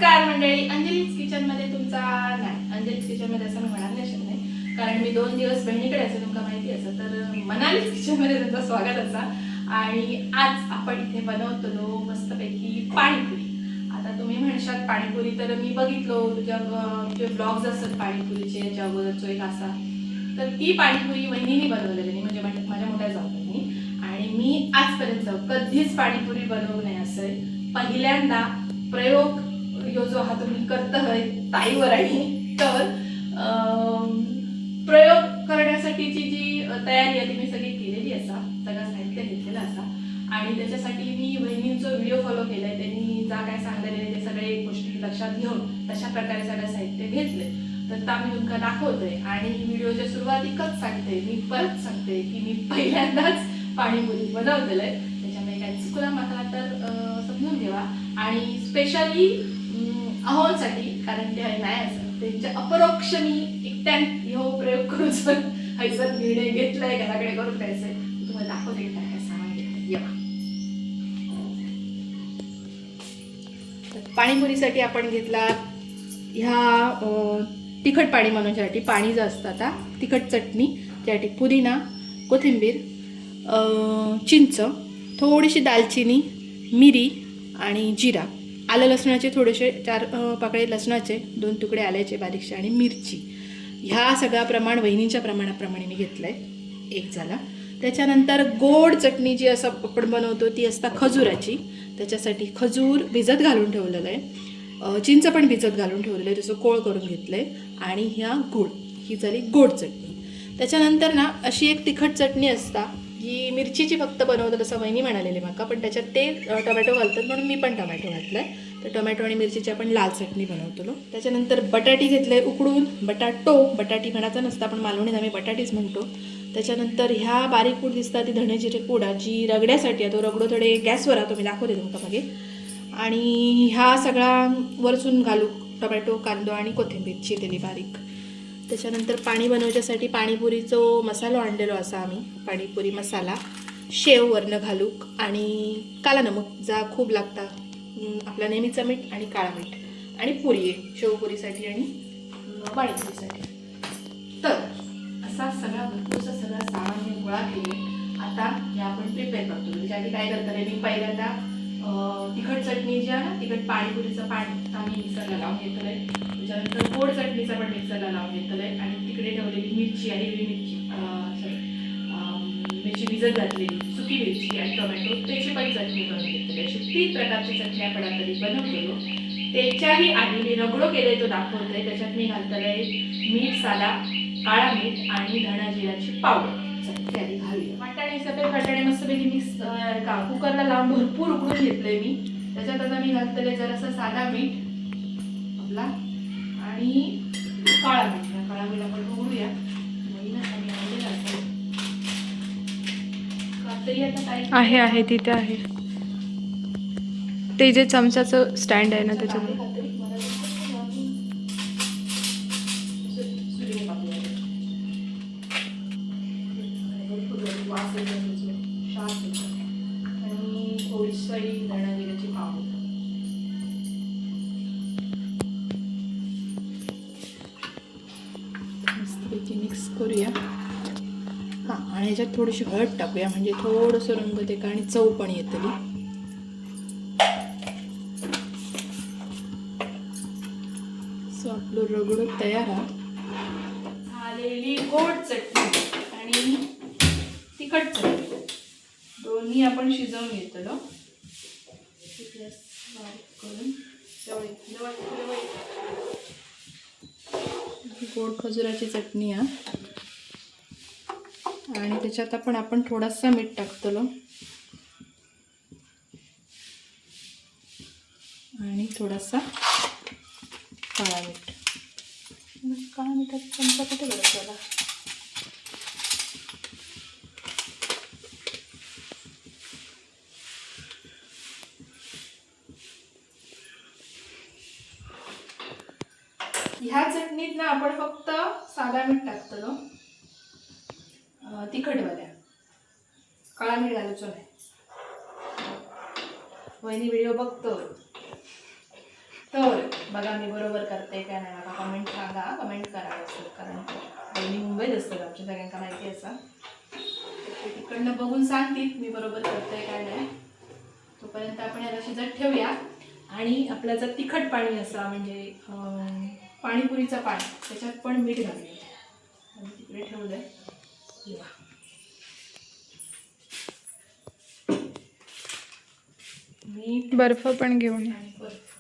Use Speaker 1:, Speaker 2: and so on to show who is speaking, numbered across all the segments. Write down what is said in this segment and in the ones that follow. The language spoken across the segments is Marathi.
Speaker 1: नमस्कार मंडळी, अंजलीज किचनमध्ये तुमचा नाही अंजलीज किचनमध्ये असं मी म्हणाले नाही, कारण मी 2 दिवस बहिणीकडे असे तुमका माहिती असं तर मनालीज किचनमध्ये तुमचं स्वागत असा. आणि आज आपण इथे बनवतो मस्तपैकी पाणीपुरी. आता तुम्ही म्हणशात पाणीपुरी, तर मी बघितलो तुझ्या जे ब्लॉग्स असतात पाणीपुरीचे, याच्या अगोदरचो एक असा, तर ती पाणीपुरी वहिनीने बनवलेली म्हणजे माझ्या मोठ्या जाऊबाईंनी. आणि मी आजपर्यंत कधीच पाणीपुरी बनवू नये असं पहिल्यांदा प्रयोग जो हा तुम्ही करताय ताईवर आहे. तर प्रयोग करण्यासाठीची जी तयारी आहे ती मी सगळी केलेली असा, सगळं साहित्य घेतलेलं असा. आणि त्याच्यासाठी मी वहिनींचा व्हिडिओ फॉलो केलाय, त्यांनी जा काय सांगलेले ते सगळे गोष्टी लक्षात घेऊन तशा प्रकारे सगळं साहित्य घेतले. तर ता मी तुमका दाखवतोय. आणि व्हिडिओच्या सुरुवातीकच सांगते, मी परत सांगते की मी पहिल्यांदाच पाणीपुरी बनवलेलं आहे, त्याच्यामुळे काही चुकला मागला तर समजून घ्यावा. आणि स्पेशली अहोंसाठी, कारण ते नाही असं त्यांच्या अपरोक्ष मी एकट्यान ह्यो प्रयोग करून हैसर निर्णय घेतलाय घराकडे करून द्यायचंय. तुम्हाला दाखवते काय काय सामान घेतलं. पाणीपुरीसाठी आपण घेतला ह्या तिखट पाणी बनवण्यासाठी पाणी जे असतं आता तिखट चटणी, त्यासाठी पुदिना, कोथिंबीर, चिंच, थोडीशी दालचिनी, मिरी आणि जिरा, आलं लसणाचे थोडेसे 4 पाकळे लसणाचे, 2 तुकडे आल्याचे बारीकशे आणि मिरची. ह्या सगळ्या प्रमाण वहिनींच्या प्रमाणाप्रमाणे मी घेतलं आहे. एक झाला. त्याच्यानंतर गोड चटणी जी असं आपण बनवतो ती असता खजुराची. त्याच्यासाठी खजूर भिजत घालून ठेवलेलं आहे, चिंच पण भिजत घालून ठेवलेलं आहे, त्याचं कोळ करून घेतलं आहे. आणि ह्या गोड, ही झाली गोड चटणी. त्याच्यानंतर ना अशी एक तिखट चटणी असता, ही मिरचीची फक्त बनवतात असं वहिनी म्हणालेली माका, पण त्याच्यात ते टोमॅटो घालतात म्हणून मी पण टोमॅटो घातलं आहे. तर टोमॅटो आणि मिरचीची आपण लाल चटणी बनवतो. त्याच्यानंतर बटाटी घेतले उकडून, बटाटी म्हणायचं नसतं, आपण मालवणीत आम्ही बटाटीच म्हणतो. त्याच्यानंतर ह्या बारीक पूड दिसतात ती धणे जिरे पूड, जी रगड्यासाठी आहे, तो रगडो थोडे गॅसवर तुम्ही दाखवते तुमका मागे. आणि ह्या सगळा वरचून घालू टोमॅटो, कांदो आणि कोथिंबीर चिरलेली बारीक. त्याच्यानंतर पाणी बनवण्यासाठी पाणीपुरीचा मसाला आणलेलो असा आम्ही, पाणीपुरी मसाला, शेव वरनं घालूक आणि काला नमक जा खूप लागता, आपला नेहमीचं मीठ आणि काळा मीठ, आणि पुरी आहे शेवपुरीसाठी आणि पाणीपुरीसाठी. तर असा सगळा भरपूरसा सगळा सामान गोळा केले. आता हे आपण प्रिपेअर करतो. त्याच्यासाठी काय करतो रे, मी पहिल्यांदा तिखट चटणी जी आहे ना, तिखट पाणीपुरीचं पाणी आम्ही मिक्सरला लावून घेतलं आहे. त्याच्यानंतर गोड चटणीचा पण मिक्सरला लावून घेतलं आहे. आणि तिकडे ठेवलेली मिरची आणि हिरवी मिरची भिजत घातलेली सुकी मिरची आणि टोमॅटो, त्याची पण चटणी करून घेतली. अशी 3 प्रकारची चटणी आपण आता तरी बनवलेलो. त्याच्याही आधी मी रगडो केले तो दाखवतोय. त्याच्यात मी घालतोय मीठ साधा, काळा मीठ आणि धणा जिऱ्याची पावडर. चटणी आधी घालूया. वाटाणे, सफेद वाटाणे मस्तपैकी मिक्स कुकरला लावून भरपूर उकडून घेतले मी. त्याच्यात आता मी घालतोय जरासं साधा मीठ आपला आणि काळा मीठ. काळा मीठ आपण उघडूया.
Speaker 2: आहे तिथे आहे ते जे चमच्याचं स्टँड आहे ना त्याच्यावर.
Speaker 1: आणि थोडीशी धणा जिऱ्याची पावडर. मस्तपैकी मिक्स करूया. हां, आणि ह्याच्यात थोडीशी हळद टाकूया म्हणजे थोडंसं रंग ते आणि चव पण येतली. सो आपलं रगडो तयार आहे. आलेली गोड चटणी आणि तिखट चटणी दोन्ही आपण शिजवून घेतलो. करून गोड खजुराची चटणी आहे. आणि त्याच्यात आपण थोडासा मीठ टाकतलो आणि थोडासा काळा मीठ. काळा मिठाचा चमचा कुठे गरज झाला. ह्या चटणीत ना आपण फक्त साधा मीठ टाकतलो, तिखटवाल्या, काळा मीठ घालायचो नाही. वहिनी व्हिडिओ बघतो तर बघा मी बरोबर करते काय नाही मला कमेंट सांगा, कमेंट करा असं, कारण बहिणी मुंबईत असतात आमच्या सगळ्यांना माहिती असं. ते तिकडनं बघून सांगतील मी बरोबर करते काय नाही. तोपर्यंत आपण याला शिजत ठेवूया. आणि आपला जर तिखट पाणी असा म्हणजे पाणीपुरीचं पाणी त्याच्यात पण मीठ घालूया. आणि तिकडे ठेवलं आहे मीठ
Speaker 2: बर्फ पण घेऊन ये.
Speaker 1: आणि बर्फ.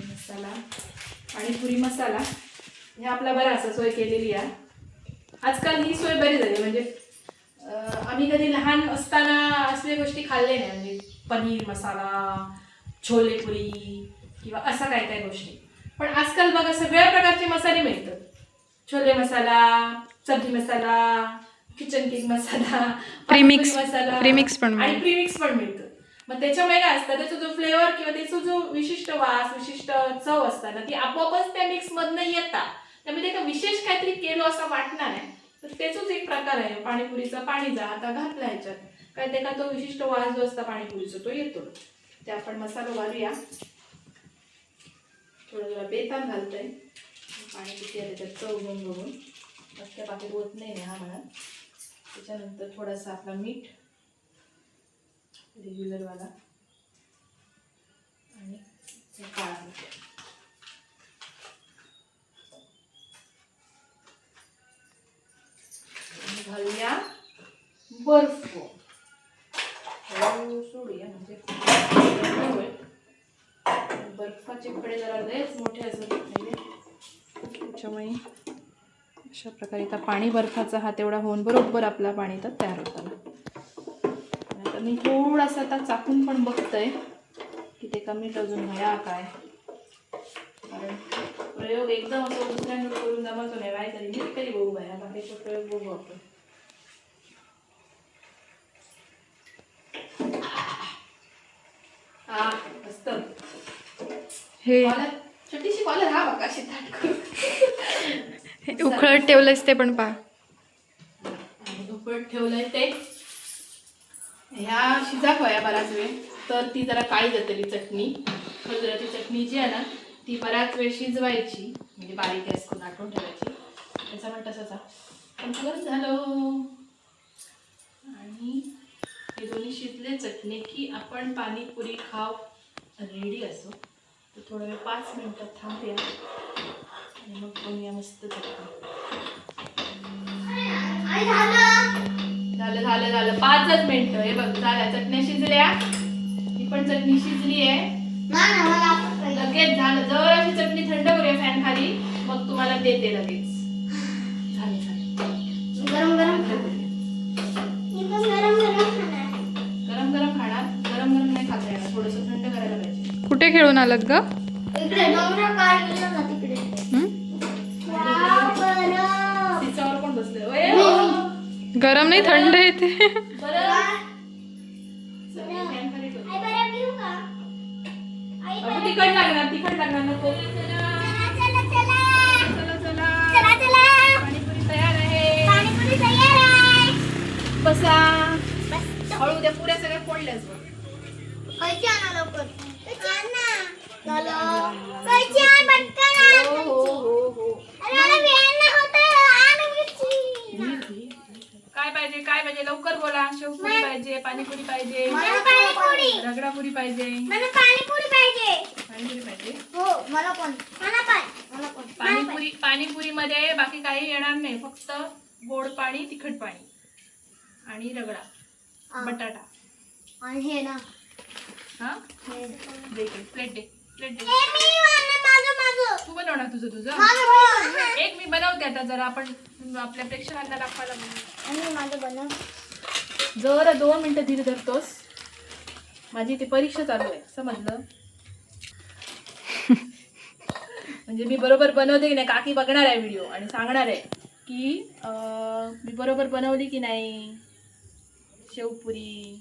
Speaker 1: मसाला पाणीपुरी मसाला हे आपला बरा असा सोय केलेली आहे. आजकाल ही सोय बरी झाली म्हणजे आम्ही कधी लहान असताना असल्या गोष्टी खाल्ल्या नाही म्हणजे पनीर मसाला, छोलेपुरी किंवा असं काय काय गोष्टी. पण आजकाल बघा सगळ्या प्रकारचे मसाले मिळतात. छोले मसाला, सब्जी मसाला, किचन किंग मसाला,
Speaker 2: प्रीमिक्स
Speaker 1: मसाला
Speaker 2: प्रीमिक्स पण
Speaker 1: आणि प्रीमिक्स पण मिळतं. मग त्याच्यामुळे काय असतं त्याचा जो फ्लेवर किंवा त्याचा जो विशिष्ट वास विशिष्ट चव असतात ना ती आपोआपच त्या मिक्स मधनं येतात. त्यामुळे ते विशेष काहीतरी केलं असं वाटणार नाही. तर त्याचाच एक प्रकार आहे पाणीपुरीचा. पाणी जा आता घातला ह्याच्यात काय त्याचा तो विशिष्ट वास जो असता पाणीपुरीचा तो येतो. ते आपण मसाला घालूया. थोडं थोडं बेतान घालतंय पाणी किती आहे त्याच्यात चव घेऊन बघून त्या पाठी होत नाही हा म्हणा. त्याच्यानंतर थोडासा आपला मीठ रेग्युलरवाला आणि काळा मीठ. घालूया बर्फ. सोडूया म्हणजे बर्फाचे कडे जरा लयच मोठे असत नाही त्याच्यामुळे अशा प्रकारे आता पाणी बर्फाचा हा तेवढा होऊन बरोबर आपला पाणी तर तयार होतं. आता मी थोडासा आता चाकून पण बघतोय की ते कमी अजून व्हाया काय, कारण प्रयोग एकदम असं दुसऱ्यांकडे करून जमतो नाही. काय तरी मी तरी बघू बाया बाकीचा प्रयोग बघू आपण. हा मस्त
Speaker 2: हे
Speaker 1: छोटीशी कॉलर हा बघा अशी
Speaker 2: हे उकळत ठेवलंयस ते पण पहा.
Speaker 1: उकळत ठेवलंय ते ह्या शिजाक व्हाया बराच वेळ. तर ती जरा काळी जातली चटणी. खजूराची चटणी जी आहे ना ती बराच वेळ शिजवायची म्हणजे बारीक गॅस करून आटून ठेवायची. त्याचा पण तसाच पण बरं झालं. आणि हे दोन्ही शिजले चटणी की आपण पाणीपुरी खाव रेडी असो. तर थोडा वेळ 5 मिनिटं थांबूया आणि मग बनवूया मस्त चटणी. झालं झालं झालं 5च मिनिटं. हे बघ झाल्या चटण्या शिजल्या. ही पण चटणी शिजली आहे. लगेच झालं. जर अशी चटणी थंड करूया फॅन खाली मग तुम्हाला देते लगेच. झाले झाले गरम गरम गरम गरम खाणार. गरम गरम नाही खाता येणार. थोडंसं थंड करायला पाहिजे.
Speaker 2: कुठे खेळून आलात ग?
Speaker 1: तिच्यावर पण बसले.
Speaker 2: गरम नाही थंड येते.
Speaker 1: तिखट लागणार नको. पाणीपुरी तयार आहे. बसा हळू द्या. पुऱ्या सगळ्या फोडल्याच बघ. काय पाहिजे लवकर बोला. शेवपुरी पाहिजे, पाणीपुरी पाहिजे, रगडापुरी पाहिजे, पाणीपुरी पाहिजे. पाणीपुरी मध्ये बाकी काही येणार नाही. फक्त गोड पाणी, तिखट पाणी आणि रगडा बटाटा
Speaker 3: आणि हे ना
Speaker 1: हा प्लेट दे. तू बनवणार तुझं. एक मी बनवते आता जरा आपण आपल्या प्रेक्षकांना दाखवायला. जरा 2 मिनिटं धीर धरतोस. माझी ती परीक्षा चालू आहे समजलं. म्हणजे मी बरोबर बनवते की नाही काकी बघणार आहे व्हिडिओ आणि सांगणार आहे की मी बरोबर बनवली की नाही शेवपुरी.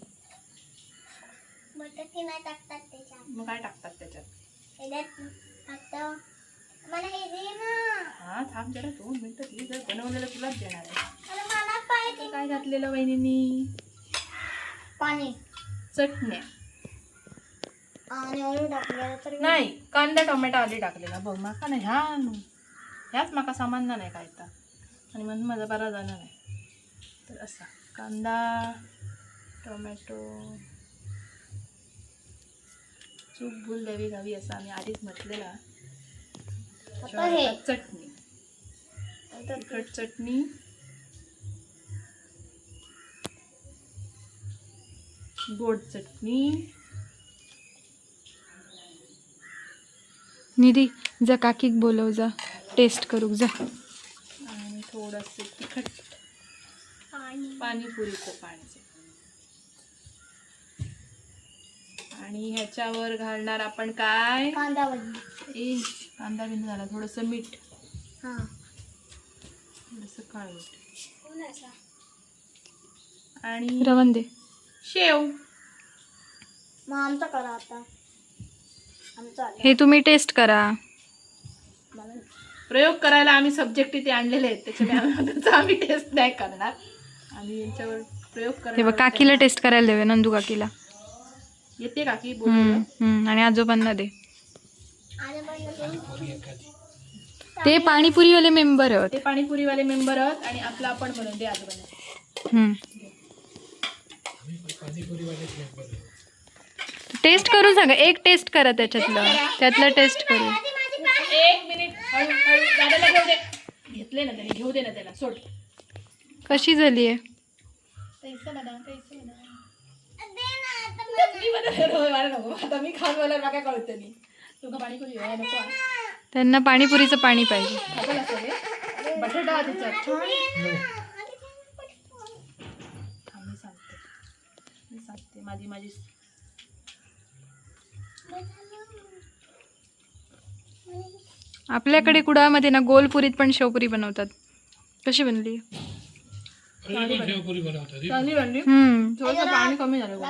Speaker 1: मग काय टाकतात त्याच्यात? हा थांब जरा 2 मिनिटं ती जर बनवलेलं तुलाच देणार आहे. काय घातलेलं वहिनींनी?
Speaker 3: पाणी.
Speaker 1: चटण्या
Speaker 3: आणि ऑइल टाकलेलं तर
Speaker 1: नाही, कांदा टोमॅटो आधी टाकलेला बघ माका नाही ह्याच माका सामान नाही काय तर आणि म्हणून माझा बरा जाणार नाही. तर असा कांदा टोमॅटो चूक भूल द्यावी गावी असं आम्ही आधीच म्हटलेला.
Speaker 3: आता हे
Speaker 1: चटणी तिखट चटणी गोड चटणी
Speaker 2: निधी जा काकीक बोलव जा टेस्ट करू जा.
Speaker 1: आणि थोडंसं तिखट
Speaker 3: पाणी
Speaker 1: पाणीपुरीचं पाणी आणि ह्याच्यावर घालणार आपण काय
Speaker 3: कांदा भजी.
Speaker 1: कांदा बिंदा झाला थोडंसं मीठ
Speaker 3: हां
Speaker 1: थोडंसं काळं मीठ आणि
Speaker 2: रवण दे.
Speaker 1: शेव.
Speaker 3: मग आमचा करा आता. आमचा
Speaker 2: हे तुम्ही टेस्ट करा.
Speaker 1: प्रयोग करायला आम्ही सब्जेक्ट इथे आणलेले आहेत त्याच्यामुळे त्याचा आम्ही टेस्ट नाही करणार आणि यांच्यावर प्रयोग
Speaker 2: हे
Speaker 1: करायला
Speaker 2: बघ काकीला टेस्ट करायला देवे नंदू काकीला.
Speaker 1: येते काकी बोलू
Speaker 2: आणि आजोबांना दे. ते पाणीपुरीवाले मेंबर आहेत.
Speaker 1: ते पाणीपुरीवाले मेंबर आहेत आणि आपला आपण बनवून दे आजोबांना.
Speaker 2: टेस्ट करून सांगा. एक टेस्ट करा त्यातलं टेस्ट करू.
Speaker 1: 1 मिनिट हळू दादाला घेऊ दे. घेतले ना त्याने घेऊ दे ना त्याला सोड.
Speaker 2: कशी झाली आहे?
Speaker 1: आता मी खाऊन मला काय कळत नाही तुका पाणीपुरी नको
Speaker 2: त्यांना पाणीपुरीचं पाणी पाहिजे.
Speaker 1: बटाटा मी सांगते माझी
Speaker 2: आपल्याकडे कुडामध्ये ना गोलपुरीत पण शेवपुरी बनवतात. कशी बनली?
Speaker 1: चांगली बनली. थोडंसं पाणी कमी झालं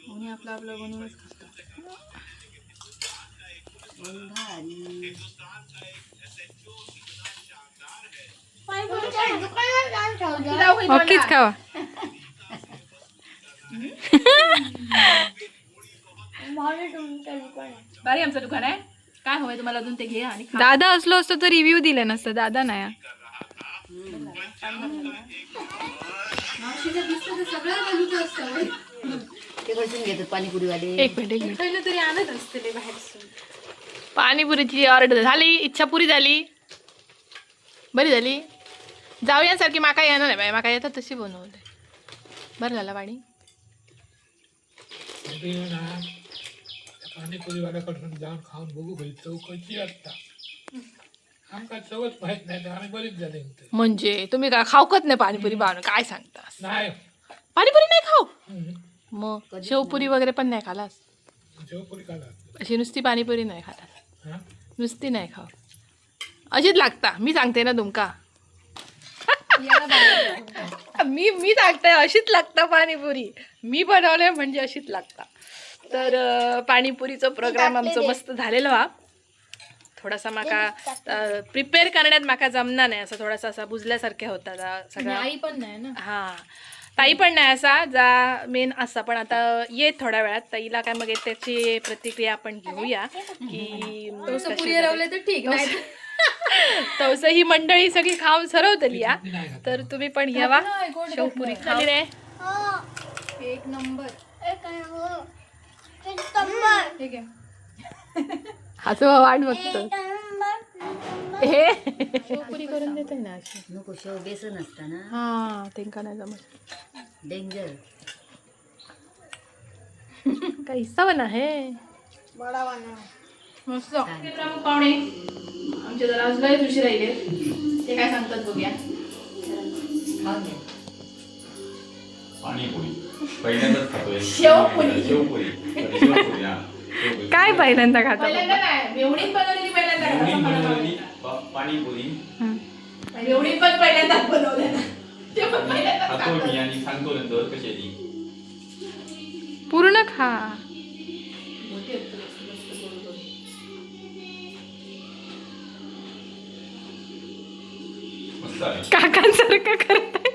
Speaker 1: आणि आपलं बनवूनच खातो.
Speaker 2: नक्कीच खावा.
Speaker 1: बारी आमचं दुकान आहे. काय हवंय तुम्हाला अजून ते घे आणि खा.
Speaker 2: दादा असलो असतो तर रिव्ह्यू दिला नसतं. दादा नाही.
Speaker 1: एक मिनिट तरी आणत असते बाहेर. पाणीपुरीची ऑर्डर झाली. इच्छा पुरी झाली. बरी झाली. जाऊयासारखी माका येणार नाही बाई. माका येतात तशी बनवते. बरं झालं पाणी.
Speaker 4: पाणीपुरीवाल्याकडून जाऊन खाऊन बघू भाई चव कशी असता. आमका चवच माहित नाही तर आम्ही बरीच झाले.
Speaker 1: म्हणजे तुम्ही काय खाऊकत नाही पाणीपुरी बनव काय सांगता?
Speaker 4: नाही
Speaker 1: पाणीपुरी नाही खाऊ मग शेवपुरी वगैरे पण नाही खालास?
Speaker 4: शेवपुरी खाला
Speaker 1: अशी नुसती पाणीपुरी नाही खालास?
Speaker 4: हा
Speaker 1: नुसती नाही खाऊ अशीच लागता. मी सांगते ना तुमका. मी सांगते अशीच लागता पाणीपुरी. मी बनवलंय म्हणजे अशीच लागता. तर पाणीपुरीचं प्रोग्राम आमचं मस्त झालेलं हा. थोडासा माका प्रिपेअर करण्यात माका जमना नाही. असं थोडासा असा बुजल्यासारख्या होता सगळा. आई पण नाही ना. हा ताई पण नाही असा जा मेन असा. पण आता ये थोड्या वेळात ताईला काय मग त्याची प्रतिक्रिया आपण घेऊया की पुरी रवले तर ठीक नाही. तसं ही मंडळी सगळी खाऊन सरवतली या. तर तुम्ही पण येवा शेवपुरी खाली रे.
Speaker 2: एक नंबर. ठीक आहे.
Speaker 1: असं वाट बघतो हे
Speaker 2: शेवपुरी करून देते ना अशी.
Speaker 5: नको शेव बेसन असता ना.
Speaker 1: हा तेंका नाही जमत.
Speaker 5: डेंजर.
Speaker 1: काही सवन आहे मस्त. प्रमुख पाहुणे आमचे जरा आज लय उशीर राहिले. ते काय सांगतात बघूया.
Speaker 5: खाऊन घ्या.
Speaker 6: पाणीपुरी पहिल्यांदाच खातोय.
Speaker 1: शेवपुरी.
Speaker 6: शेवपुरी शेवपुरी हा शेवपुरी.
Speaker 2: काय पहिल्यांदा खाता?
Speaker 1: पहिल्यांदा नाही मेवणीत बनवलेली पहिल्यांदा
Speaker 6: एवढी
Speaker 1: खाल्लं.
Speaker 6: बनवलेली पाणीपुरी
Speaker 1: मेवणीत पण पहिल्यांदाच बनवले ना. ते पण पहिल्यांदाच
Speaker 6: खातो
Speaker 1: खातो.
Speaker 6: मी आणि सांगतो नंतर कशी आहे ती.
Speaker 2: पूर्ण खा.
Speaker 1: मोठी असते मस्त मस्त गोड गोड.
Speaker 6: मस्त आहे.
Speaker 2: काकांसारखं करताय.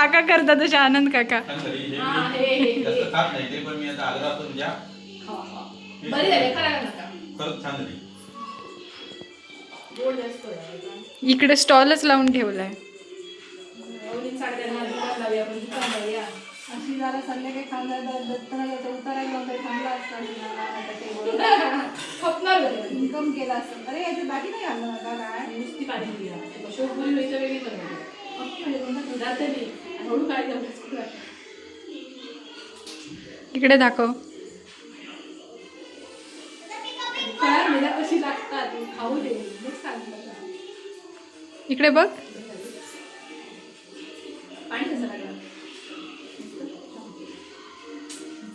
Speaker 2: काका करतात तसे आनंद काका.
Speaker 6: छान झाली. हे
Speaker 1: हा,
Speaker 6: मी
Speaker 1: हे.
Speaker 6: जास्त खात नाही तरी पण मी आता आग्रह असतो तुझ्या
Speaker 1: खावा, खावा. बरी झाली, खरा का नका?
Speaker 6: खरंच छान झाली.
Speaker 1: गोड जास्त आहे.
Speaker 2: इकडे स्टॉलच लावून ठेवलाय.
Speaker 1: एवढी साडेचार दुकान लावूया, आपण दुकान लावूया. अशी जरा संध्याकाळी खाल्ला तर दत्तनगरचा उतारा घेऊन काही थांबला असता खपणार इन्कम केला असतं. अरे याची बाकी नाही घाललं नका काय नुसती पाणी शेवपुरी व्हायचं वेगळी बनवते म्हणजे तुमचा दुधात आणि हळू काय जाऊ.
Speaker 2: इकडे दाखव.
Speaker 1: काय मेला कशी लागतात खाऊ दे मग सांगतो.
Speaker 2: इकडे बघ.
Speaker 1: पाणी कसं लागलं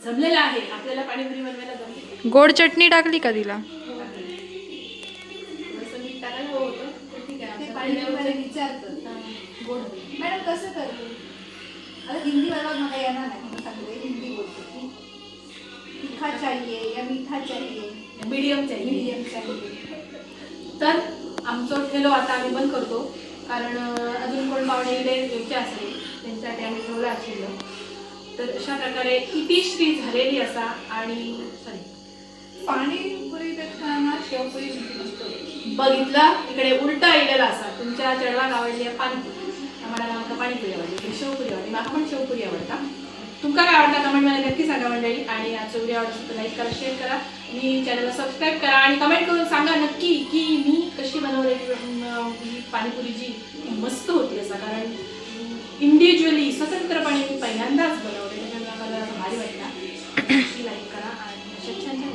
Speaker 1: जमलेलं आहे आपल्याला पाणीपुरी बनवायला जमले.
Speaker 2: गोड चटणी टाकली का तिला?
Speaker 1: थोडंसं मीठ टाकायला हवं होतं पण ठीक आहे.
Speaker 3: ते
Speaker 1: आमच्या
Speaker 3: पाणीपुरीवाले
Speaker 1: पहिल्यावर
Speaker 3: विचारतात
Speaker 1: गोड
Speaker 3: मॅडम कसं करते. आता हिंदी वाला मला येणार नाही म्हणून सांगते हिंदी बोलते की तीखा चाहिए या मीठा चाहिए
Speaker 1: मीडियम चाहिए.
Speaker 3: मीडियम चाहिए.
Speaker 1: तर आमचं ठेलो आता आम्ही बंद करतो कारण अजून कोण पाहुणे यायचे असेल त्यांच्यासाठी आम्ही ठेवला असेल. तर अशा प्रकारे इतिश्री झालेली असा आणि सॉरी
Speaker 3: पाणीपुरीपेक्षा ना शेवपुरी मस्त होते.
Speaker 1: बघितला इकडे उलटा इलेला असा. तुमच्या चढवाक आवडली आहे पाणीपुरी, आम्हाला आमका पाणीपुरी आवडली, शेवपुरी आवडली, मला पण शेवपुरी आवडता. तुमका काय आवडतं कमेंटमध्ये नक्की सांगा मंडळी. आणि आजचा व्हिडिओ आवडला तर लाईक करा, शेअर करा, मी चॅनलला सबस्क्राईब करा आणि कमेंट करून सांगा नक्की की मी कशी बनवलेली ही पाणीपुरी जी मस्त होती असा. कारण इंडिव्हिज्युअली स्वतंत्रपणे मी पहिल्यांदाच बनवले त्याच्यामुळे मला भारी वाटला. लाईक करा आणि अशा छान छान